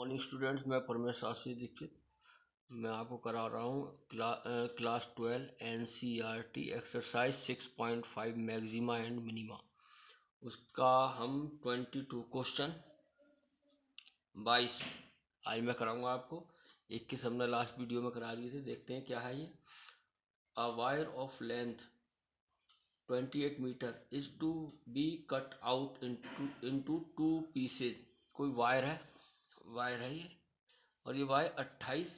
Morning students, मैं परमेश आशीष दीक्षित। मैं आपको करा रहा हूँ class 12 NCERT exercise 6.5 maxima and minima. उसका हम 22 क्वेश्चन 22 आज मैं कराऊंगा आपको। 21 हमने लास्ट वीडियो में करा दिए थे। देखते हैं क्या है ये। A wire of length 28 metre is to be cut out into 2 pieces. कोई वायर है ये, और ये वायर 28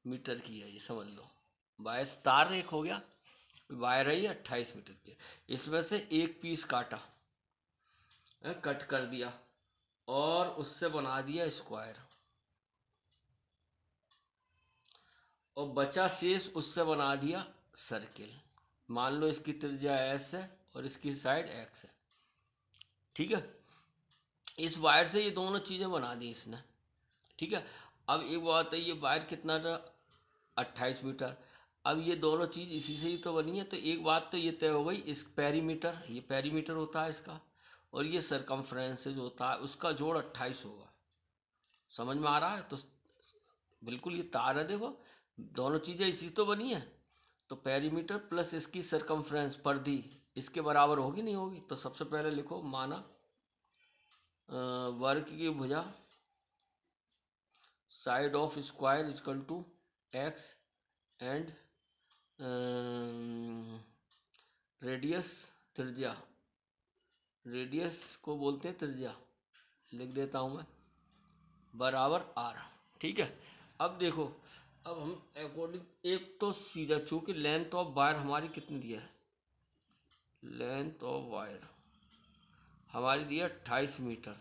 मीटर की है। ये समझ लो, वायर तार एक हो गया, वायर है ये 28 मीटर की। इसमें से एक पीस काटा, कट कर दिया और उससे बना दिया स्क्वायर, और बचा शेष उससे बना दिया सर्किल। मान लो इसकी त्रिज्या एस है और इसकी साइड एक्स है। ठीक है, इस वायर से ये दोनों चीज़ें बना दी इसने। ठीक है, अब एक बात है, ये वायर कितना था? 28 मीटर। अब ये दोनों चीज़ इसी से ही तो बनी है, तो एक बात तो ये तय हो गई, इस पेरीमीटर, ये पेरीमीटर होता है इसका, और ये सरकमफ्रेंस जो होता है उसका जोड़ 28 होगा। समझ में आ रहा है? तो बिल्कुल ये तार है, देखो दोनों चीज़ें इसी से तो बनी है, तो पेरीमीटर प्लस इसकी सरकमफ्रेंस परिधि इसके बराबर होगी नहीं होगी? तो सबसे पहले लिखो, माना वर्ग की भुजा side of square is equal to x and radius त्रिज्या, रेडियस को बोलते हैं त्रिज्या, लिख देता हूँ मैं, बराबर आर। ठीक है, अब देखो, अब हम अकॉर्डिंग एक तो सीधा, चूंकि लेंथ ऑफ वायर हमारी कितनी दिया है, लेंथ ऑफ वायर हमारी दिया 28 मीटर,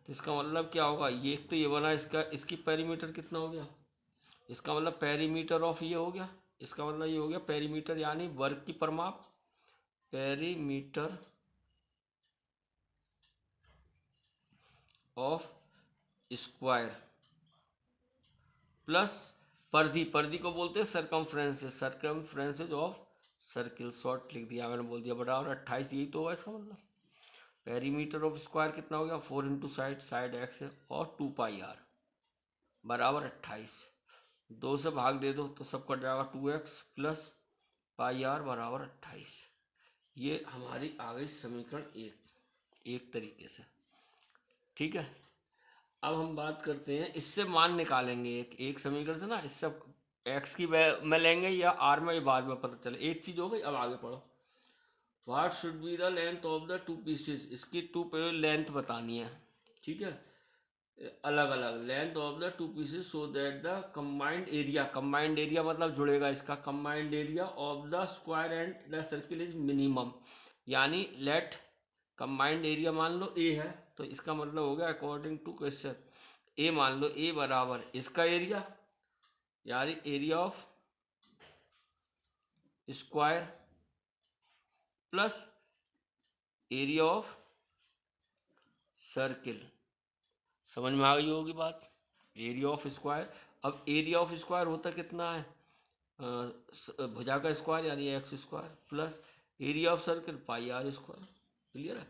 तो इसका मतलब क्या होगा? ये एक तो ये बना, इसका इसकी पेरीमीटर कितना हो गया? इसका मतलब पेरीमीटर ऑफ ये हो गया, इसका मतलब ये हो गया पेरीमीटर यानी वर्ग की परिमाप, पेरीमीटर ऑफ स्क्वायर प्लस परिधि, परिधि को बोलते हैं सरकमफ्रेंसेज, सरकमफ्रेंसेज ऑफ सर्किल, शॉर्ट लिख दिया मैंने, बोल दिया बराबर 28। यही तो होगा इसका मतलब। पेरीमीटर ऑफ स्क्वायर कितना हो गया? 4 इंटू साइड, साइड एक्स है, और 2 पाई आर बराबर 28। 2 से भाग दे दो तो सब कट जाएगा, 2x प्लस पाई आर बराबर 28। ये हमारी आ गई समीकरण एक तरीके से। ठीक है, अब हम बात करते हैं, इससे मान निकालेंगे एक समीकरण से ना, इससे एक्स की में लेंगे या आर में, ये बाद में पता चले। एक चीज हो गई, अब आगे पढ़ो। What should be the length of the 2 pieces, इसकी 2 लेंथ बतानी है। ठीक है, अलग अलग length of the 2 pieces so that the combined area मतलब जुड़ेगा इसका, combined area of the square and the circle is minimum. यानी लेट कंबाइंड एरिया मान लो ए है, तो इसका मतलब हो गया अकॉर्डिंग टू क्वेश्चन, ए मान लो ए बराबर इसका एरिया, यानी area of square plus area of circle. समझ में आ गई होगी बात, एरिया ऑफ स्क्वायर। अब एरिया ऑफ स्क्वायर होता कितना है? भुजा का स्क्वायर यानी x square plus area of circle pi r square. Clear है?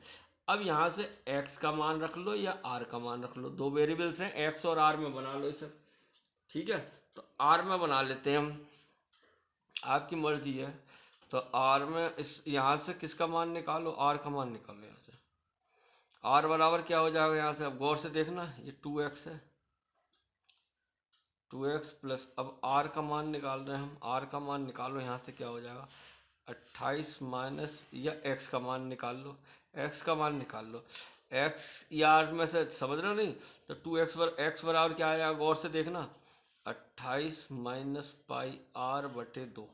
अब यहाँ से x का मान रख लो या r का मान रख लो, दो वेरिएबल्स हैं, x और r में बना लो इसे। ठीक है, तो r में बना लेते हैं हम, आपकी मर्जी है। तो r में इस यहाँ से किसका मान निकालो? r का मान निकालो यहाँ से। r बराबर क्या हो जाएगा यहाँ से? अब गौर से देखना, ये 2x है, 2x प्लस, अब r का मान निकाल रहे हैं हम, r का मान निकालो यहाँ से, क्या हो जाएगा? 28 माइनस, या x का मान निकाल लो, x का मान निकाल लो, x या r में से समझ रहे हो नहीं? तो 2x x बराबर क्या आएगा? गौर से देखना, 28 माइनस पाई r बटे 2।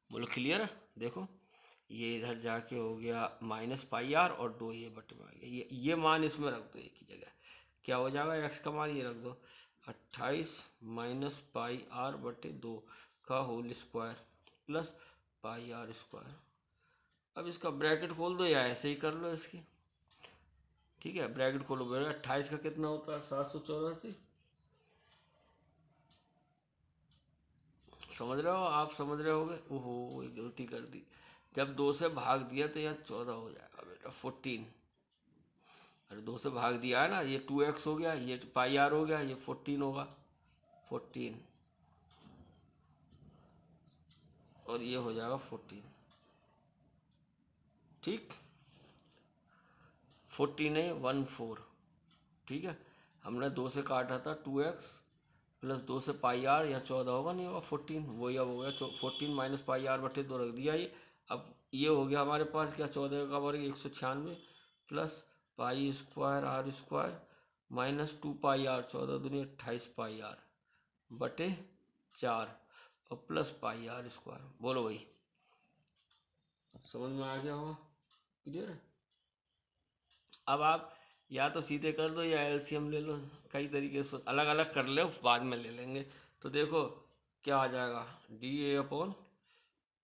बोलो क्लियर है? देखो ये इधर जाके हो गया माइनस पाई आर, और 2 ये बटे में आ गया। ये मान इसमें रख दो एक ही जगह, क्या हो जाएगा? x का मान ये रख दो, 28 माइनस पाई आर बटे 2 का whole square plus pi r square. अब इसका ब्रैकेट खोल दो या ऐसे ही कर लो इसकी। ठीक है, ब्रैकेट खोलो, बेटा 28 का कितना होता है? 784। समझ रहे हो? आप समझ रहे होगे। ओहो, गलती कर दी, जब 2 से भाग दिया तो यहाँ 14 हो जाएगा बेटा, 14। अरे 2 से भाग दिया है ना, ये 2x हो गया, ये पाई आर हो गया, ये 14 होगा, 14, और ये हो जाएगा 14। ठीक, 14 है 14। ठीक है, हमने 2 से काटा था 2x प्लस 2 से पाई आर, या 14 होगा, नहीं होगा 14, वही अब हो गया 14 माइनस पाई आर बटे 2 रख दिया ये। अब ये हो गया हमारे पास क्या, 14 का वर्ग 196 plus pi square r square minus 2 pi r, 14 दूनी 28 पाई आर बटे 4 और प्लस पाई आर स्क्वायर। बोलो भाई, समझ में आ गया होगा, क्लियर है। अब आप या तो सीधे कर दो या एलसीएम ले लो, कई तरीके से अलग अलग कर लो, बाद में ले लेंगे। तो देखो क्या आ जाएगा, D A upon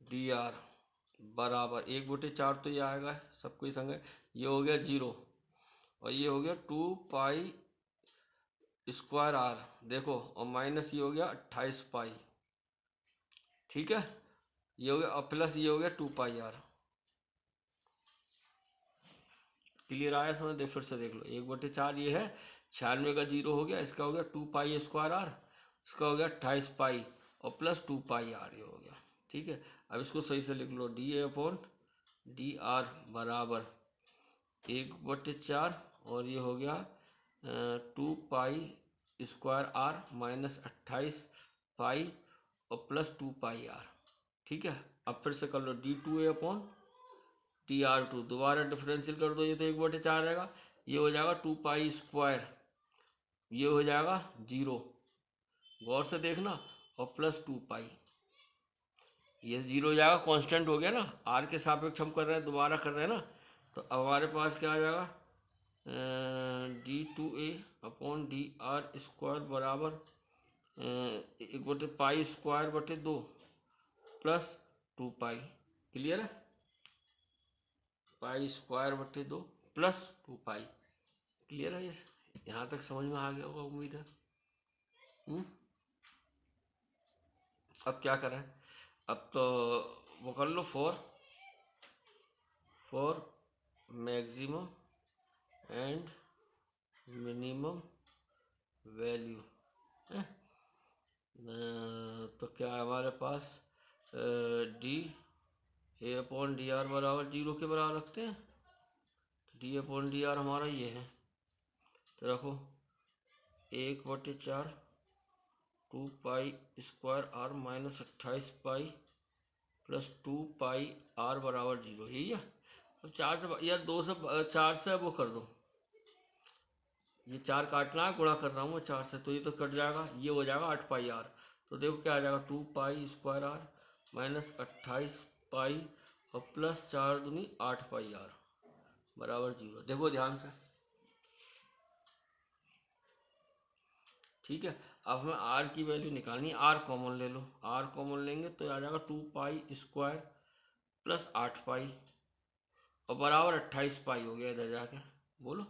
D R बराबर 1/4, तो ये आएगा सबको ही संग, ये हो गया 0 और ये हो गया 2 पाई स्क्वायर आर, देखो, और माइनस ये हो गया 28 पाई। ठीक है, ये हो गया, और प्लस ये हो गया 2 पाई आर। क्लियर आया समझ, देख फिर से देख लो, 1/4 ये है, 96 का 0 हो गया, इसका हो गया 2 पाई स्क्वायर आर, इसका हो गया 28 पाई और प्लस 2 पाई आर, ये हो गया। ठीक है, अब इसको सही से लिख लो, D A upon D R बराबर 1/4 और ये हो गया 2 pi square are minus 28 pi और प्लस 2 पाई आर। ठीक है, अब फिर से कर लो, D2A अपॉन TR2, दोबारा डिफरेंशियल कर दो, ये तो 1/4 रहेगा, ये हो जाएगा 2 पाई स्क्वायर, ये हो जाएगा 0, गौर से देखना, और प्लस 2 पाई, ये 0 हो जाएगा, कांस्टेंट हो गया ना, आर के सापेक्ष हम कर रहे हैं, दोबारा कर रहे हैं ना, तो अब हमारे पास क्या आ जाएगा, D2A अपॉन DR स्क्वायर बराबर 1/पाई स्क्वायर बटे 2 प्लस 2 पाई। क्लियर है, पाई स्क्वायर बटे 2 प्लस 2 पाई। क्लियर है, इस यहाँ तक समझ में आ गया होगा उम्मीद है। अब क्या करें, अब तो वो कर लो, for maximum and minimum value है। तो क्या है हमारे पास, D A upon D R बराबर 0 के बराबर रखते हैं, डी अपॉन डी आर हमारा ये है, तो रखो 1/4 2 pi square are minus 28 pi plus 2 pi r बराबर 0, यही है। अब 4 से या 2 से 4 से वो कर दो, ये 4 काटना है, गुणा कर रहा हूँ मैं 4 से, तो ये तो कट जाएगा, ये हो जाएगा 8 पाई आर, तो देखो क्या आ जाएगा 2 pi square are minus 28 pi और प्लस 4 दूनी 8 पाई आर बराबर 0। देखो ध्यान से, ठीक है। अब हमें आर की वैल्यू निकालनी है, आर कॉमन ले लो, आर कॉमन लेंगे तो आ जाएगा 2 पाई स्क्वायर प्लस 8 पाई और बराबर 28 पाई हो गया इधर जाके, बोलो।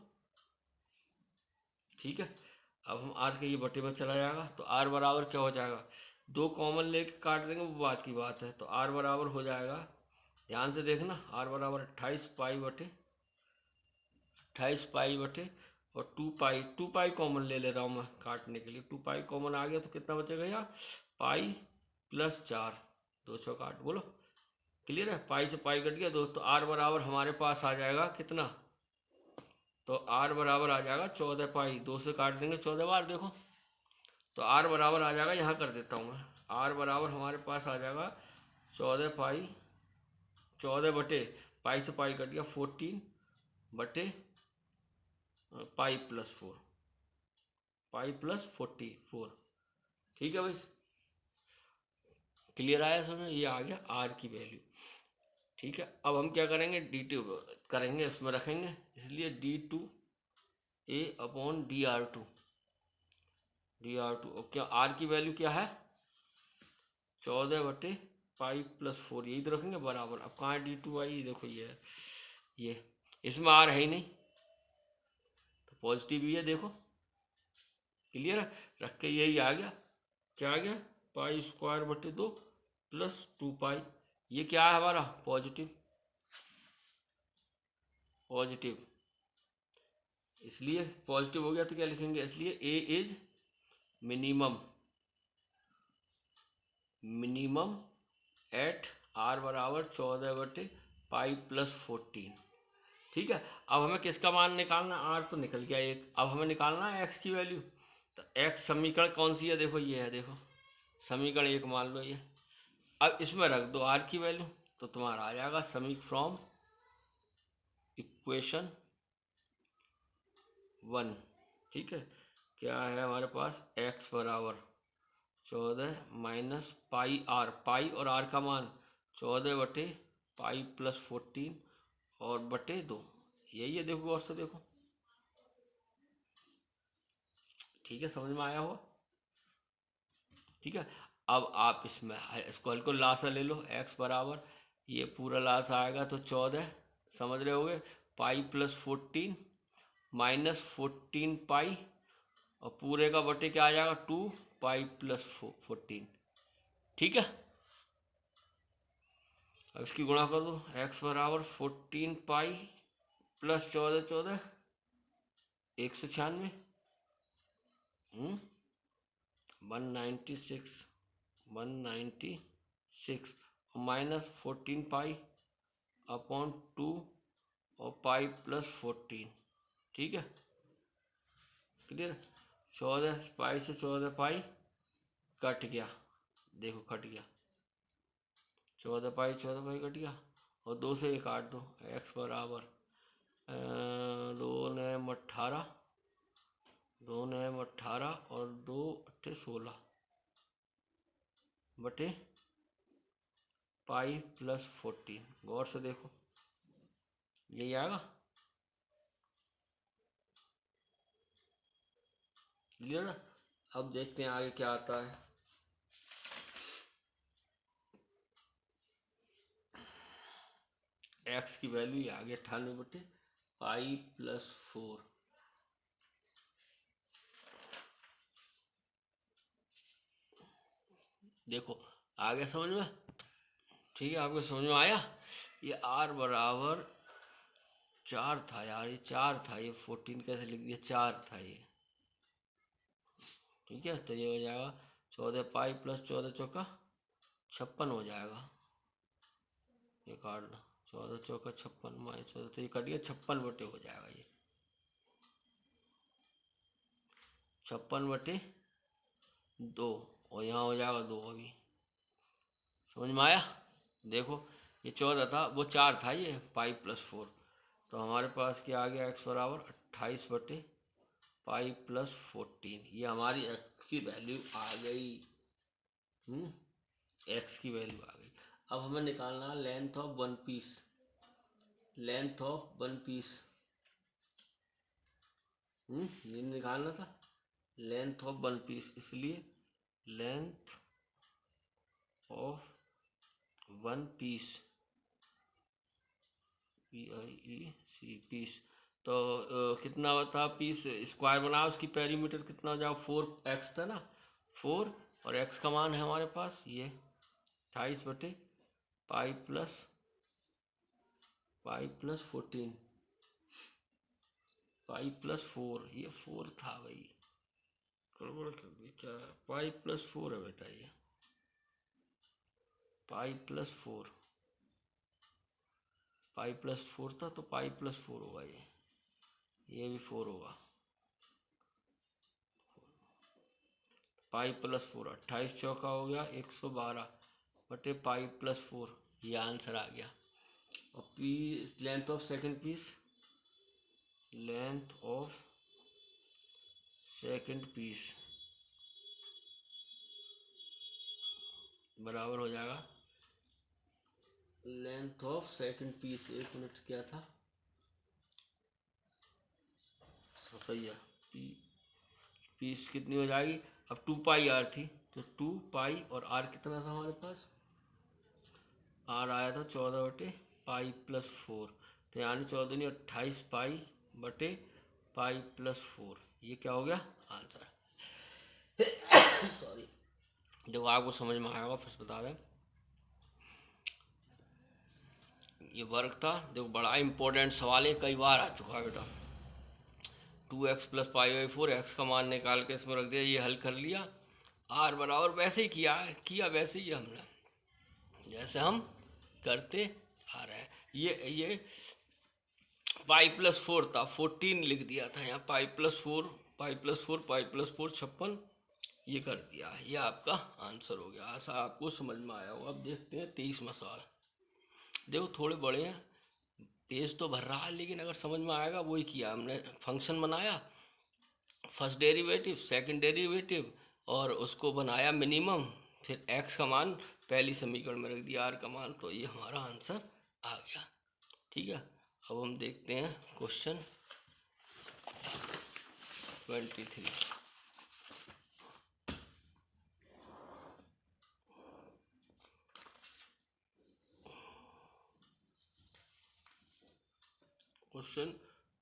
ठीक है, अब हम आर के ये बटे में चला जाएगा, तो आर बराबर क्या हो जाएगा, 2 कॉमन लेके काट देंगे, वो बात की बात है, तो आर बराबर हो जाएगा, ध्यान से देखना, आर बराबर 28 पाई बटे और 2 पाई कॉमन ले ले रहा हूँ मैं काटने के लिए, 2 पाई कॉमन आ गया तो कितना बचेगा यहाँ, पाई प्लस 4, 2 चौक 8, बोलो। क्लियर है, पाई से पाई कट गया 2, तो आर बराबर हमारे पास आ जाएगा कितना, तो आर बराबर आ जाएगा 14 पाई, 2 से काट देंगे 14 बार, देखो, तो आर बराबर आ जाएगा, यहाँ कर देता हूँ मैं, आर बराबर हमारे पास आ जाएगा 14 पाई, 14 बटे पाई से पाई कट गया 14 बटे पाई प्लस 4, पाई प्लस 44। ठीक है भाई, क्लियर आया समझ, ये आ गया आर की वैल्यू। ठीक है, अब हम क्या करेंगे, D2 करेंगे, उसमें रखेंगे, इसलिए D2A अपॉन DR2, और क्या आर की वैल्यू क्या है, 14 बटे पाई प्लस 4, यही तो रखेंगे बराबर। अब कहाँ है D2 आई, देखो ये है, ये इसमें आर है ही नहीं, तो पॉजिटिव ही है, देखो। क्लियर है, रख के यही आ गया, क्या आ गया, पाई स्क्वायर बटे 2 प्लस 2 पाई, ये क्या है हमारा, पॉजिटिव, इसलिए पॉजिटिव हो गया तो क्या लिखेंगे, इसलिए ए इज मिनिमम एट आर बराबर 14/पाई+14। ठीक है, अब हमें किसका मान निकालना, आर तो निकल गया एक, अब हमें निकालना है एक्स की वैल्यू। तो एक्स समीकरण कौन सी है, देखो ये है, देखो समीकरण एक मान लो ये। अब इसमें रख दो आर की वैल्यू, तो तुम्हारा आ जाएगा फ्रॉम इक्वेशन 1। ठीक है, क्या है हमारे पास, एक्स बराबर 14 माइनस पाई आर, पाई और आर का मान 14/पाई+14 और बटे 2, यही है। देखो और से देखो, ठीक है, समझ में आया होगा। ठीक है, अब आप इसमें स्क्वायर को लासा ले लो, एक्स बराबर ये पूरा लासा आएगा तो 14, समझ रहे होगे, पाई+14 -14 पाई, और पूरे का बटे क्या आ जाएगा 2 पाई+14। ठीक है, अब इसकी गुणा कर दो, एक्स बराबर 14 पाई+14, 196, 196, 196 -14 पाई/2 और पाई+14। ठीक है, क्लियर। 14 पाई से 14 पाई कट गया, देखो कट गया, 14 पाई कट गया, और 2 से 1 काट दो, एक्स बराबर 2 9 18, 2 9 18 और 2 8 16 बटे पाई+14। गौर से देखो, यही आएगा, क्लियर ना। अब देखते हैं आगे क्या आता है। एक्स की वैल्यू ये आ गई 98/पाई+4। देखो आगे समझ में, ठीक है, आपको समझ में आया। ये आर बराबर 4 था यार, ये 4 था, ये 14 कैसे लिख दिया, 4 था ये। ठीक है, तो ये हो जाएगा 14 पाई+14 56 हो जाएगा, ये काट लो, 14 56 -14, तो ये कट गया 56 बटे हो जाएगा, ये 56/2, और यहाँ हो जाएगा 2 अभी। समझ में आया। देखो ये 14 था, वो 4 था, ये पाई+4, तो हमारे पास क्या आ गया, एक्स बराबर 28/पाई+14। ये हमारी एक्स की वैल्यू आ गई। एक्स की वैल्यू आ गई। अब हमें निकालना length of one piece, length of one piece, ये निकालना था लेंथ ऑफ वन पीस, इसलिए length of one piece, PIEC piece, तो कितना था पीस, स्क्वायर बनाओ, उसकी पेरीमीटर कितना हो जाएगा, 4x था ना, 4, और x का मान है हमारे पास ये 28/पाई+14, पाई+4, ये 4 था भाई, गड़बड़ कर दी क्या, पाई+4 है बेटा, ये पाई+4, पाई+4 था तो पाई+4 होगा, ये भी 4 होगा, पाई+4, 28 चौका हो गया 112 बटे पाई+4, ये आंसर आ गया। और piece, length of second piece, length of second piece बराबर हो जाएगा length of second piece, 1 minute क्या था, सही है, पीस कितनी हो जाएगी, अब 2 पाई आर थी, तो 2 पाई, और आर कितना था हमारे पास, आर आया था 14/पाई+4, तो यानी 14 नहीं 28 पाई बटे पाई+4, ये क्या हो गया आंसर। सॉरी, देखो आपको समझ में आएगा, फिर बता दें, ये वर्क था, देखो बड़ा इंपॉर्टेंट सवाल है, कई बार आ चुका है बेटा। 2x plus pi by 4, x का मान निकाल के इसमें रख दिया, ये हल कर लिया। आर बराबर वैसे ही किया वैसे ही हमने जैसे हम करते आ रहे हैं। ये पाई प्लस 4 था, 14 लिख दिया था यहाँ, pi plus 4 pi plus 4 pi plus 4 56, ये कर दिया। ये आपका आंसर हो गया। आशा आपको समझ में आया होगा। अब देखते हैं 23वां सवाल। देखो थोड़े बड़े हैं, पेज तो भर रहा है, लेकिन अगर समझ में आएगा वही किया हमने। फंक्शन बनाया, फर्स्ट डेरिवेटिव सेकंड डेरिवेटिव, और उसको बनाया मिनिमम, फिर एक्स का मान पहली समीकरण में रख दिया, आर का मान, तो ये हमारा आंसर आ गया। ठीक है, अब हम देखते हैं क्वेश्चन 23। क्वेश्चन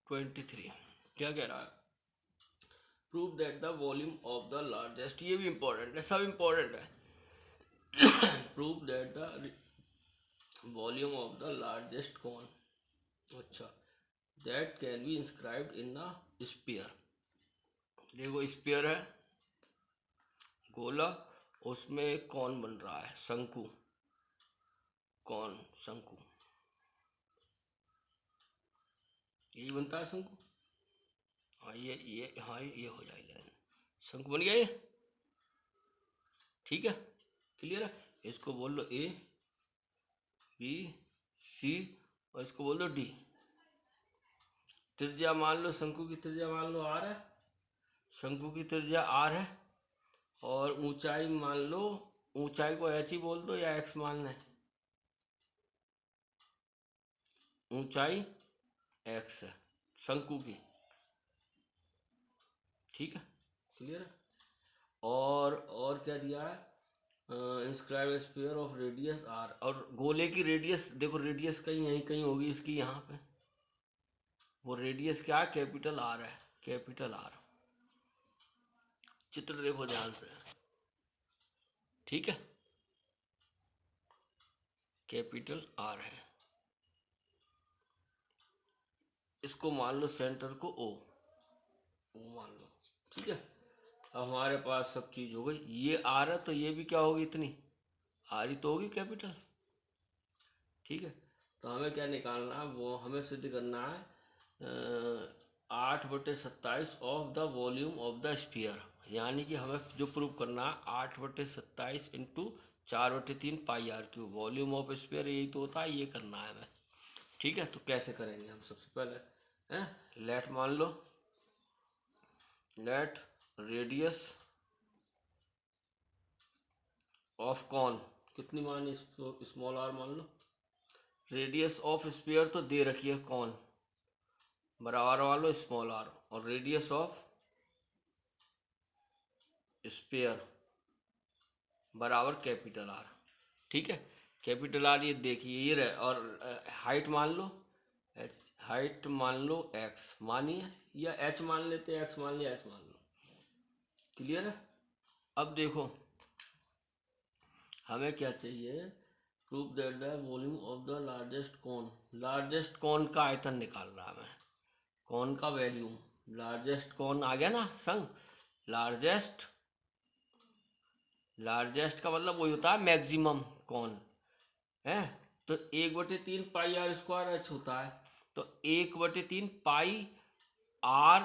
23 क्या कह रहा है? Prove that the volume of the largest, ये भी इंपॉर्टेंट है, सब इंपॉर्टेंट है। Prove that the volume of the largest cone, अच्छा, that can be inscribed in a sphere. देखो स्फीयर है, गोला, उसमें एक कॉन बन रहा है, शंकु, कॉन शंकु, यही बनता है शंकु। हाँ ये हो जाएगा, शंकु बन गया ये। ठीक है, क्लियर है। इसको बोल लो ए बी सी, और इसको बोल लो डी। त्रिज्या मान लो, शंकु की त्रिज्या मान लो आर है, शंकु की त्रिज्या आर है, और ऊंचाई मान लो, ऊंचाई को एच ही बोल दो या एक्स मान लें, ऊंचाई एक्स है शंकु की। ठीक है, क्लियर है। और क्या दिया है? Inscribe sphere of radius r, और गोले की रेडियस, देखो रेडियस कहीं यहीं कहीं होगी इसकी, यहाँ पे वो रेडियस क्या है? कैपिटल आर है, कैपिटल आर। चित्र देखो ध्यान से, ठीक है, कैपिटल आर है। इसको मान लो सेंटर को ओ मान लो। ठीक है, अब हमारे पास सब चीज हो गई। ये आर है तो ये भी क्या होगी? इतनी आर ही तो होगी, कैपिटल। ठीक है, तो हमें क्या निकालना है? वो हमें सिद्ध करना है 8/27 of the volume of the sphere. यानी कि हमें जो प्रूव करना है 8/27 into 4/3 pi r cube, volume of sphere यही तो होता है, ये करना है हमें। ठीक है, तो कैसे करेंगे हम? सबसे पहले लेट मान लो, लेट रेडियस ऑफ कॉन कितनी मानी? स्मॉल आर मान लो। रेडियस ऑफ स्फीयर तो दे रखी है कॉन, बराबर वालो स्मॉल आर, और रेडियस ऑफ स्फीयर बराबर कैपिटल आर। ठीक है, कैपिटल आर ये देखिए ये रहे, और हाइट मान लो एच, हाइट मान लो एक्स मानिए, या एच मान लेते, एक्स मान लिया, एच मान लो। क्लियर है। अब देखो हमें क्या चाहिए? Prove that the volume of the largest cone, largest cone का आयतन निकाल रहा है, कौन का वैल्यूम, लार्जेस्ट कौन आ गया ना संग, लार्जेस्ट, लार्जेस्ट का मतलब वही होता है मैक्सिमम कौन है। तो 1/3 पाई आर स्क्वायर एच होता है, तो 1/3 पाई आर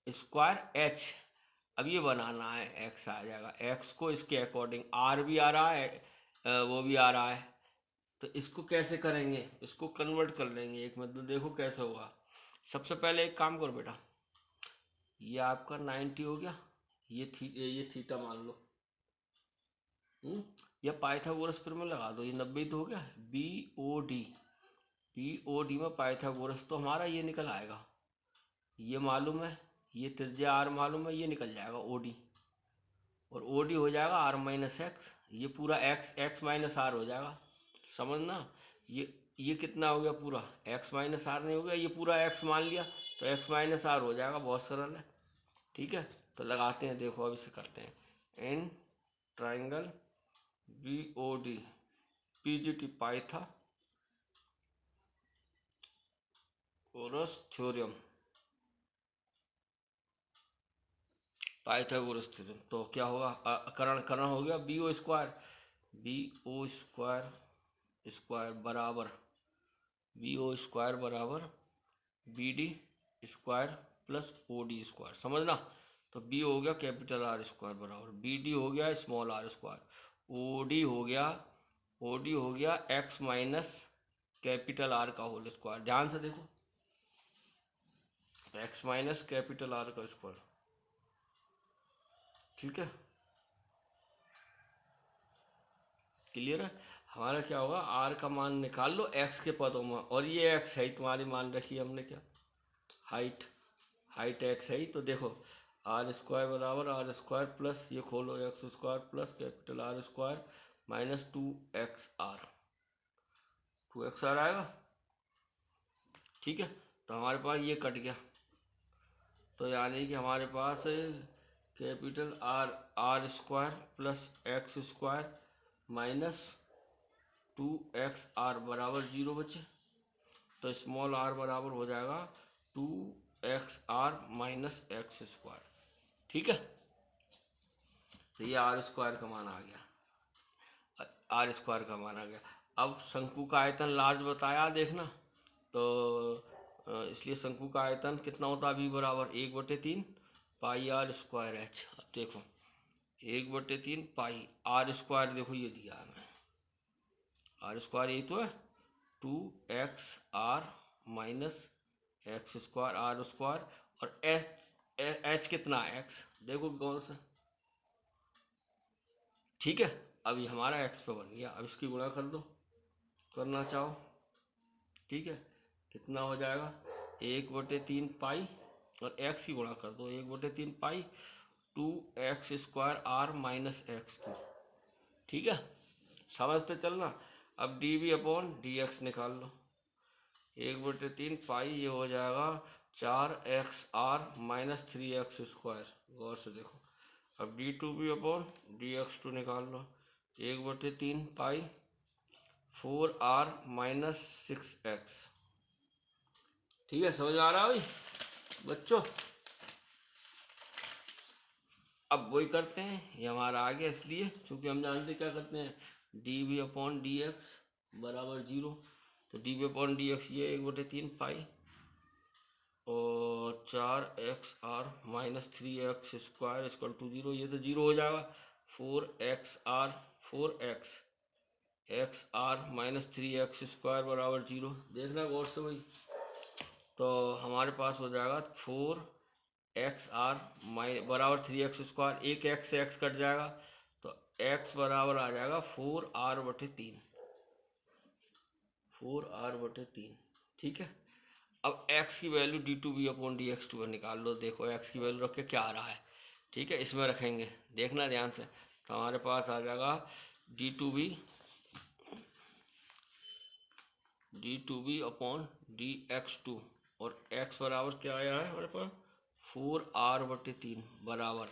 स्क्वायर एच। अब ये बनाना है, एक्स आ जाएगा, एक्स को इसके अकॉर्डिंग, आर भी आ रहा है वो भी आ रहा है, तो इसको कैसे करेंगे? इसको कन्वर्ट कर लेंगे एक, मतलब देखो कैसे होगा। सबसे पहले एक काम करो बेटा, ये आपका 90 हो गया, ये थीटा मान लो, या पाइथागोरस पर में लगा दो, ये 90 तो हो गया। बी ओ डी में पाइथागोरस तो हमारा ये निकल आएगा, ये मालूम है, ये त्रिज्या आर मालूम है, ये निकल जाएगा ओ डी, और ओ डी हो जाएगा आर माइनस एक्स, ये पूरा एक्स एक्स माइनस आर हो जाएगा। समझना, ये कितना हो गया? पूरा एक्स माइनस आर नहीं हो गया, ये पूरा एक्स मान लिया, तो एक्स माइनस आर हो जाएगा। बहुत सरल है। ठीक है, तो लगाते हैं, देखो अब इसे करते हैं। In triangle B O D P G T Pythagoras theorem, Pythagoras theorem. तो क्या होगा, करण करण हो गया B O square, B O square square बराबर बी ओ स्क्वायर बराबर B D square plus O D square, समझना। तो बी हो गया कैपिटल आर स्क्वायर बराबर बी डी हो गया small r square, O D हो गया एक्स माइनस कैपिटल आर का होल स्क्वायर। ध्यान से देखो, एक्स माइनस कैपिटल आर का स्क्वायर, ठीक है, क्लियर है। हमारा क्या होगा, आर का मान निकाल लो एक्स के पदों में, और ये एक्स है तुम्हारी, मान रखी है हमने क्या, हाइट, हाइट एक्स है। तो देखो आर स्क्वायर बराबर आर स्क्वायर प्लस ये खोलो x square plus capital R square minus 2x r आएगा, ठीक है। तो हमारे पास ये कट गया, तो यानी कि हमारे पास capital R R square plus X square minus 2x r बराबर 0 बचे। तो स्मॉल r बराबर हो जाएगा 2x r minus x square, ठीक है। तो ये आर स्क्वायर का मान आ गया, आर स्क्वायर का मान आ गया। अब शंकु का आयतन लार्ज बताया देखना, तो इसलिए शंकु का आयतन कितना होता है, अभी बराबर 1/3 पाई आर स्क्वायर एच। अब देखो 1/3 पाई आर स्क्वायर, देखो ये दिया है हमें, आर स्क्वायर यही तो है 2x r minus x square r square, और एच कितना है एक्स, देखो कौन सा, ठीक है। अभी हमारा एक्स पे बन गया, अब इसकी गुणा कर दो, करना चाहो, ठीक है। कितना हो जाएगा 1/3 पाई, और एक्स की गुणा कर दो 1/3 pi 2x square are minus x cube, ठीक है, समझते चलना। अब d v upon d x निकाल लो, 1/3 पाई ये हो जाएगा 4x r minus 3x square, गौर से देखो। अब d two b upon d x two निकाल लो, 1/3 पाई 4r माइनस 6x, ठीक है, समझ आ रहा है भाई बच्चों। अब वही करते हैं, ये हमारा आ गया, इसलिए चूंकि हम जानते क्या करते हैं, d v upon d x बराबर 0। तो d v upon d x ये 1/3 पाई और 4x r minus 3x square equal to 0, ये तो 0 हो जाएगा। 4x r minus 3x square बराबर 0, देखना गौर से भाई। तो हमारे पास हो जाएगा 4x r बराबर 3x स्क्वायर, एक x से x कट जाएगा, तो x बराबर आ जाएगा 4r/3, 4r/3, ठीक है। अब x की value d two b upon d x two पर निकाल लो, देखो x की वैल्यू रख के क्या आ रहा है, ठीक है, इसमें रखेंगे, देखना ध्यान से। तो हमारे पास आ जाएगा d two b upon d x two, और x बराबर क्या आया है हमारे पास 4r/3 बराबर,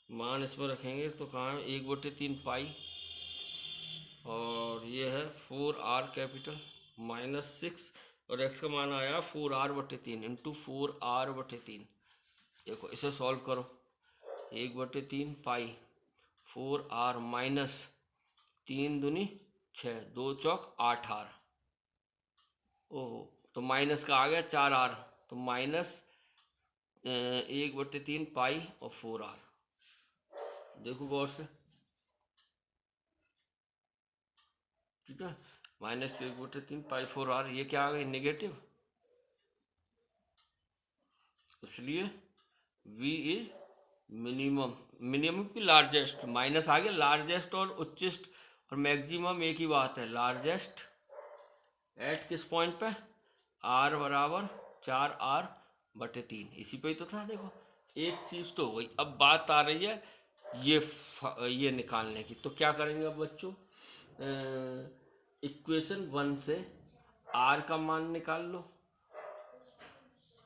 मान इसमें रखेंगे तो कहाँ है 1/3 पाई, और ये है 4r कैपिटल माइनस 6, और x का मान आया 4r/3 इंटू 4r/3। देखो इसे सॉल्व करो, 1/3 पाई 4r माइनस 3 दूनी 6, 2 चौक 8r, ओहो, तो माइनस का आ गया 4r, तो माइनस 1/3 पाई और 4r, देखो गौर से, ठीक है, माइनस 1/3 पाई 4r, ये क्या आ गई नेगेटिव, इसलिए v इज मिनिमम, मिनिमम की लार्जेस्ट, माइनस आ गया लार्जेस्ट और उच्चिष्ट, और मैक्सिमम एक ही बात है, लार्जेस्ट एट किस पॉइंट पे, r बराबर 4r/3, इसी पे ही तो था। देखो एक चीज़ तो हो गई, अब बात आ रही है ये निकालने की। तो क्या करेंगे अब बच्चों, इक्वेशन 1 से r का मान निकाल लो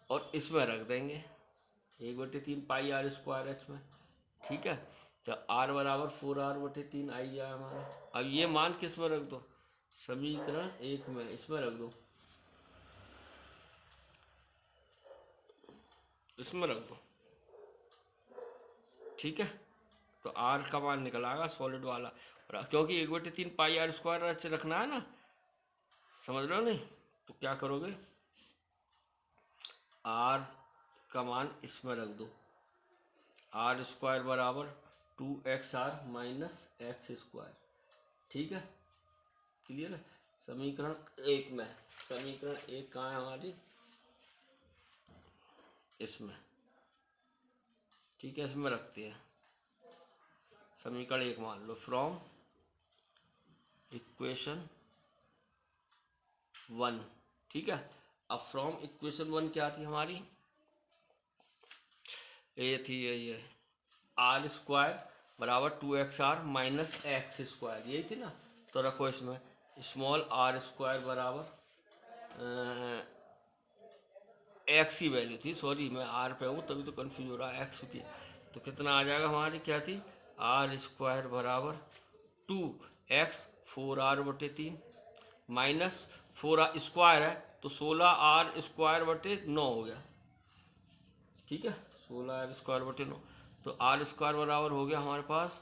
और इसमें रख देंगे 1/3 पाई आर स्क्वायर एच में, ठीक है। तो r बराबर 4r/3 आई गया हमारा। अब ये मान किस में रख दो, समीकरण 1 में, इसमें रख दो, इसमें रख दो, ठीक है, तो आर का मान निकल आएगा सॉलिड वाला, क्योंकि 1/3 पाई आर स्क्वायर रखना है ना, समझ रहे हो नहीं? तो क्या करोगे, आर का मान इसमें रख दो, आर स्क्वायर बराबर 2xr माइनस एक्स स्क्वायर, ठीक है, क्लियर है। समीकरण 1 में, समीकरण 1 कहाँ है हमारी, इसमें, ठीक है, इसमें रखते हैं समीकरण 1 मान लो, फ्रॉम इक्वेशन 1, ठीक है। अब फ्रॉम इक्वेशन 1 क्या थी हमारी, ये थी ये आर स्क्वायर बराबर 2xr माइनस एक्स स्क्वायर, यही थी ना। तो रखो इसमें स्मॉल आर स्क्वायर बराबर एक्स की वैल्यू थी, सॉरी मैं आर पे हूँ तभी तो कंफ्यूज हो रहा है, एक्स की। तो कितना आ जाएगा हमारी, क्या थी, आर स्क्वायर बराबर 2x 4r/3 minus 4r square है तो 16r स्क्वायर बटे 9 हो गया, ठीक है, 16r स्क्वायर बटे 9। तो आर स्क्वायर बराबर हो गया हमारे पास,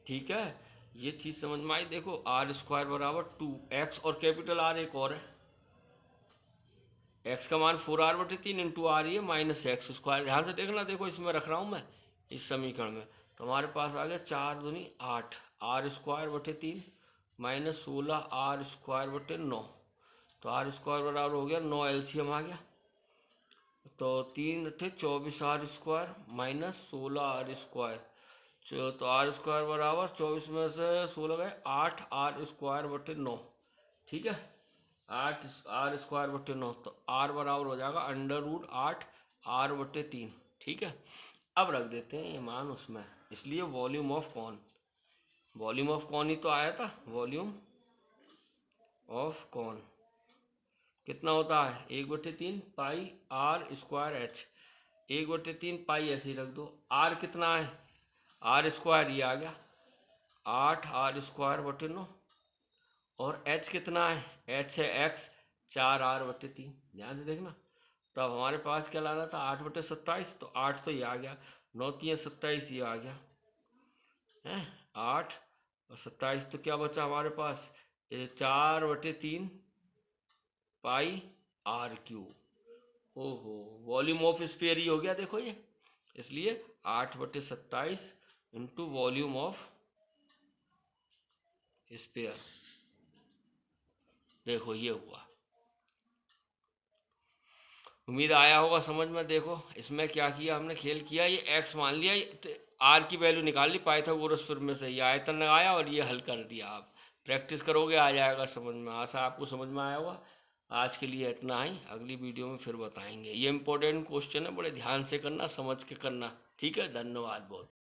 ठीक है, ये चीज़ समझ में आई। देखो आर स्क्वायर बराबर 2x और कैपिटल आर एक और है, एक्स का मान 4r/3 इंटू आर ही है माइनस एक्स स्क्वायर, ध्यान से देखना, देखो इसमें रख रहा हूँ मैं इस समीकरण में। तो हमारे पास आ गया 4 दूनी 8 आर स्क्वायर बटे 3 माइनस 16 आर स्क्वायर बटे 9। तो आर स्क्वायर बराबर हो गया 9, एलसीएम आ गया, तो 3 थे 24 r square minus 16 r square. तो आर स्क्वायर बराबर 24 में से 16 गए 8 आर स्क्वायर बटे 9, ठीक है, 8 आर स्क्वायर बटे 9। तो आर बराबर हो जाएगा √8 आर बटे 3, ठीक है। अब रख देते हैं ये मान उसमें, इसलिए volume of cone, volume of cone ही तो आया था, वॉल्यूम ऑफ कॉन कितना होता है 1/3 पाई आर स्क्वायर एच, 1/3 पाई ऐसे ही रख दो। आर कितना है, आर स्क्वायर ये आ गया 8 आर स्क्वायर बटे 9, और एच कितना है, एच है एक्स 4r/3, ध्यान से देखना। तो अब हमारे पास क्या लाना था 8/27, तो 8 तो ये आ गया, 9 3 27 ये आ गया है, 8 और 27, तो क्या बचा हमारे पास 4/3 पाई आर क्यूब। ओहो, वॉल्यूम ऑफ स्फीयर ही हो गया, देखो ये, इसलिए 8/27 इंटू वॉल्यूम ऑफ स्फीयर, देखो ये हुआ। उम्मीद आया होगा समझ में। देखो इसमें क्या किया हमने, खेल किया, ये एक्स मान लिया, आर की वैल्यू निकाल ली पाइथागोरस में से, ये आयतन लगाया और ये हल कर दिया। आप प्रैक्टिस करोगे आ जाएगा समझ में, आशा आपको समझ में आया होगा। आज के लिए इतना ही, अगली वीडियो में फिर बताएंगे। ये इंपॉर्टेंट क्वेश्चन है, बड़े ध्यान से करना, समझ के करना, ठीक है। धन्यवाद बहुत।